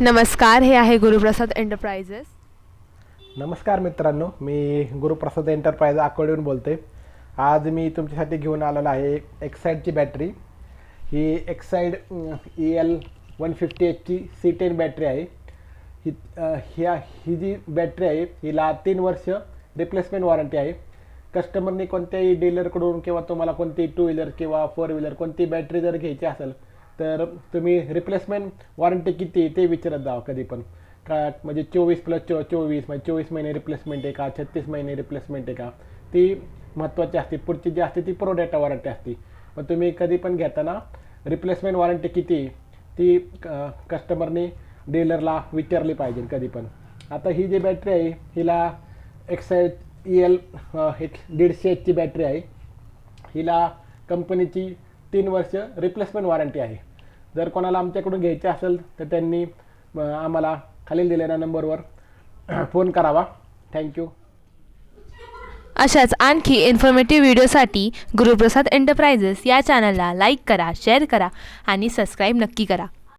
नमस्कार, हे आहे गुरुप्रसाद एंटरप्राइजेस. नमस्कार मित्रांनो, मी गुरुप्रसाद एंटरप्राइज अकोल्याहून बोलते. आज मी तुमच्यासाठी घेऊन आलेलो आहे एक्साईडची बॅटरी. ही एक्साईड EL150H ची C10 बॅटरी आहे. ही जी बॅटरी आहे हिला 3 वर्ष रिप्लेसमेंट वॉरंटी आहे. कस्टमरनी कोणत्याही डीलरकडून किंवा तुम्हाला कोणती 2 व्हीलर किंवा 4 व्हीलर कोणती बॅटरी जर घ्यायची असेल तर तुम्ही रिप्लेसमेंट वॉरंटी किती ते विचारत जावा कधी पण. का म्हणजे 24+24 म्हणजे 24 महिने रिप्लेसमेंट आहे का, 36 महिने रिप्लेसमेंट आहे का, ती महत्त्वाची असते. पुढची जी असते ती प्रो डेटा वॉरंटी असते. पण तुम्ही कधी पण घेताना रिप्लेसमेंट वॉरंटी किती ती कस्टमरनी डीलरला विचारली पाहिजे कधी पण. आता ही जी बॅटरी आहे हिला एक्साईड EL150H ची बॅटरी आहे. हिला कंपनीची 3 वर्ष रिप्लेसमेंट वॉरंटी आहे. जर कोणाला आमच्याकडून घ्यायचे असेल तर त्यांनी आम्हाला खालील दिलेल्या नंबरवर फोन करावा. थँक्यू. अशाच आणखी इन्फॉर्मेटिव्ह व्हिडिओसाठी गुरुप्रसाद एंटरप्राइजेस या चॅनलला लाईक करा, शेअर करा आणि सबस्क्राईब नक्की करा.